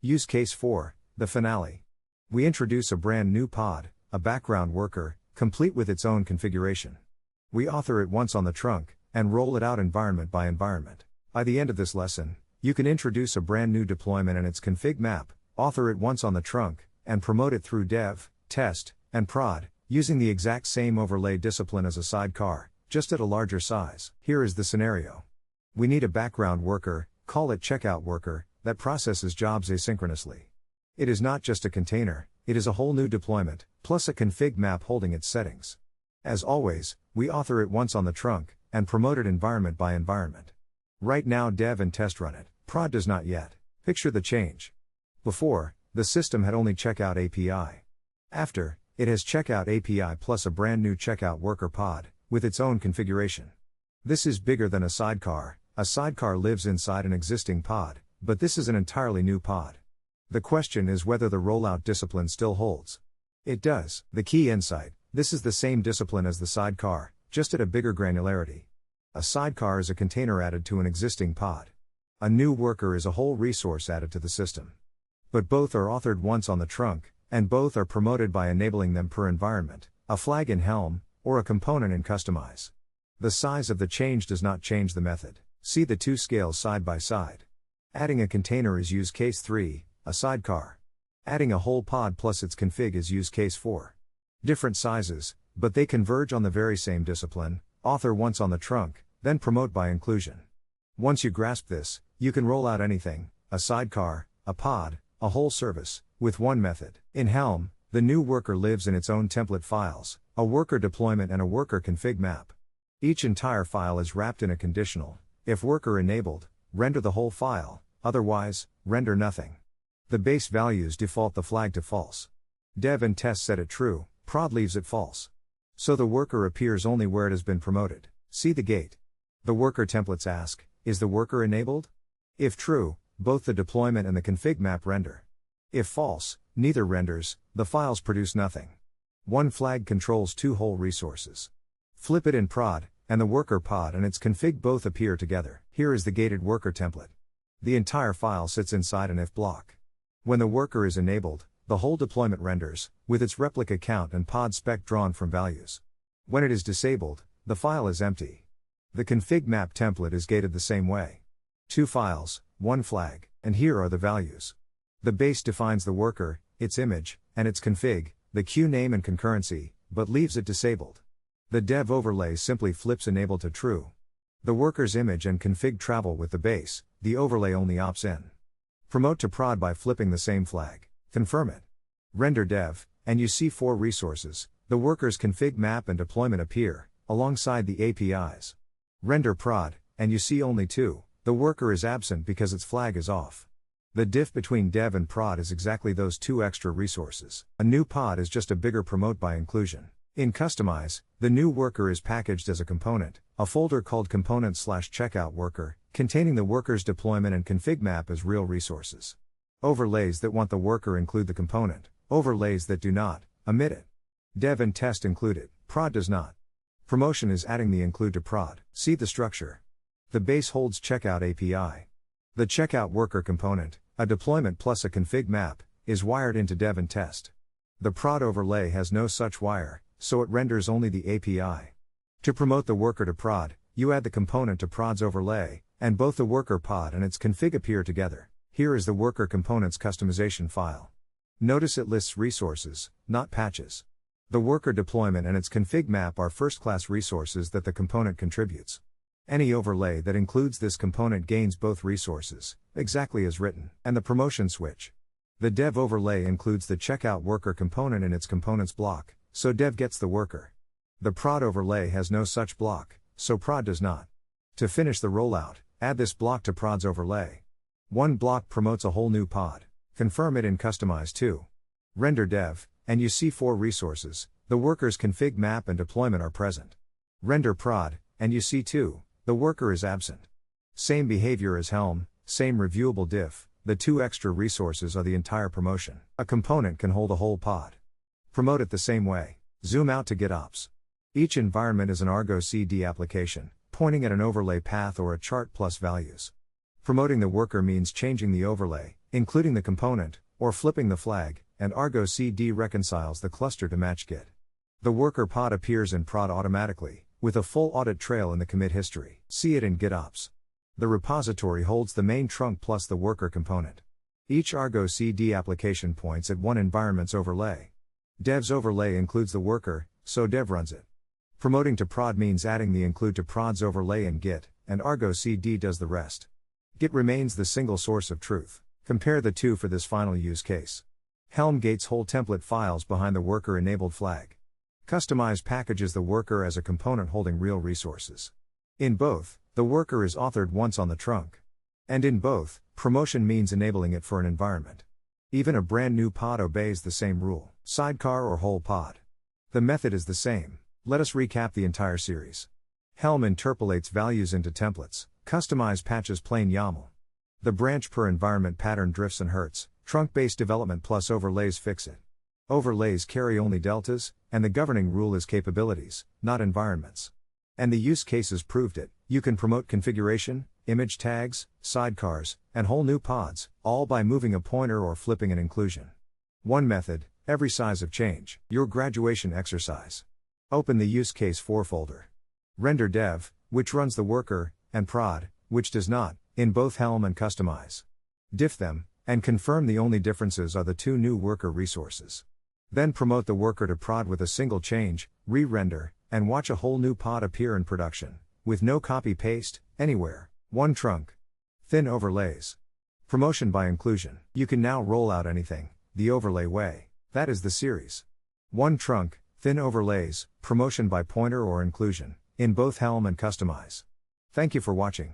Use case 4, the finale. We introduce a brand new pod, a background worker, complete with its own configuration. We author it once on the trunk, and roll it out environment by environment. By the end of this lesson, you can introduce a brand new deployment and its config map, author it once on the trunk, and promote it through dev, test, and prod, using the exact same overlay discipline as a sidecar, just at a larger size. Here is the scenario. We need a background worker, call it checkout worker, that processes jobs asynchronously. It is not just a container, it is a whole new deployment, plus a config map holding its settings. As always, we author it once on the trunk, and promote it environment by environment. Right now dev and test run it, prod does not yet. Picture the change. Before, the system had only checkout API. After, it has checkout API plus a brand new checkout worker pod, with its own configuration. This is bigger than a sidecar lives inside an existing pod, but this is an entirely new pod. The question is whether the rollout discipline still holds. It does. The key insight: this is the same discipline as the sidecar, just at a bigger granularity. A sidecar is a container added to an existing pod. A new worker is a whole resource added to the system. But both are authored once on the trunk, and both are promoted by enabling them per environment, a flag in Helm, or a component in Kustomize. The size of the change does not change the method. See the two scales side by side. Adding a container is use case 3, a sidecar. Adding a whole pod plus its config is use case 4. Different sizes, but they converge on the very same discipline, author once on the trunk, then promote by inclusion. Once you grasp this, you can roll out anything, a sidecar, a pod, a whole service, with one method. In Helm, the new worker lives in its own template files, a worker deployment and a worker config map. Each entire file is wrapped in a conditional. If worker enabled, render the whole file, otherwise, render nothing. The base values default the flag to false. Dev and test set it true, prod leaves it false. So the worker appears only where it has been promoted. See the gate. The worker templates ask, is the worker enabled? If true, both the deployment and the config map render. If false, neither renders, the files produce nothing. One flag controls two whole resources. Flip it in prod, and the worker pod and its config both appear together. Here is the gated worker template. The entire file sits inside an if block. When the worker is enabled, the whole deployment renders, with its replica count and pod spec drawn from values. When it is disabled, the file is empty. The config map template is gated the same way. Two files, one flag, and here are the values. The base defines the worker, its image, and its config, the queue name and concurrency, but leaves it disabled. The dev overlay simply flips enable to true. The worker's image and config travel with the base, the overlay only opts in. Promote to prod by flipping the same flag. Confirm it. Render dev, and you see 4 resources, the worker's config map and deployment appear, alongside the APIs. Render prod, and you see only 2, the worker is absent because its flag is off. The diff between dev and prod is exactly those 2 extra resources. A new pod is just a bigger promote by inclusion. In Kustomize, the new worker is packaged as a component, a folder called component/checkout worker, containing the worker's deployment and config map as real resources. Overlays that want the worker include the component, overlays that do not, omit it. Dev and test include it, prod does not. Promotion is adding the include to prod. See the structure. The base holds checkout API. The checkout worker component, a deployment plus a config map, is wired into dev and test. The prod overlay has no such wire, so it renders only the API. To promote the worker to prod, you add the component to prod's overlay, and both the worker pod and its config appear together. Here is the worker component's customization file. Notice it lists resources, not patches. The worker deployment and its config map are first-class resources that the component contributes. Any overlay that includes this component gains both resources, exactly as written, and the promotion switch. The dev overlay includes the checkout worker component in its components block, so dev gets the worker. The prod overlay has no such block, so prod does not. To finish the rollout, add this block to prod's overlay. One block promotes a whole new pod. Confirm it in Kustomize too. Render dev, and you see 4 resources, the worker's config map and deployment are present. Render prod, and you see 2, the worker is absent. Same behavior as Helm, same reviewable diff, the 2 extra resources are the entire promotion. A component can hold a whole pod. Promote it the same way. Zoom out to get ops. Each environment is an Argo CD application, pointing at an overlay path or a chart plus values. Promoting the worker means changing the overlay, including the component, or flipping the flag, and Argo CD reconciles the cluster to match Git. The worker pod appears in prod automatically, with a full audit trail in the commit history. See it in GitOps. The repository holds the main trunk plus the worker component. Each Argo CD application points at one environment's overlay. Dev's overlay includes the worker, so Dev runs it. Promoting to prod means adding the include to prod's overlay in Git, and Argo CD does the rest. Git remains the single source of truth. Compare the two for this final use case. Helm gates hold template files behind the worker enabled flag. Kustomize packages the worker as a component holding real resources. In both, the worker is authored once on the trunk. And in both, promotion means enabling it for an environment. Even a brand new pod obeys the same rule, sidecar or whole pod. The method is the same. Let us recap the entire series. Helm interpolates values into templates, kustomize patches plain YAML. The branch per environment pattern drifts and hurts, trunk-based development plus overlays fix it. Overlays carry only deltas, and the governing rule is capabilities, not environments. And the use cases proved it. You can promote configuration, image tags, sidecars, and whole new pods, all by moving a pointer or flipping an inclusion. One method, every size of change. Your graduation exercise. Open the use case 4 folder. Render dev, which runs the worker, and prod, which does not, in both Helm and Kustomize. Diff them, and confirm the only differences are the two new worker resources. Then promote the worker to prod with a single change, re-render, and watch a whole new pod appear in production, with no copy-paste, anywhere. One trunk. Thin overlays. Promotion by inclusion. You can now roll out anything, the overlay way. That is the series. One trunk, thin overlays, promotion by pointer or inclusion, in both Helm and Kustomize. Thank you for watching.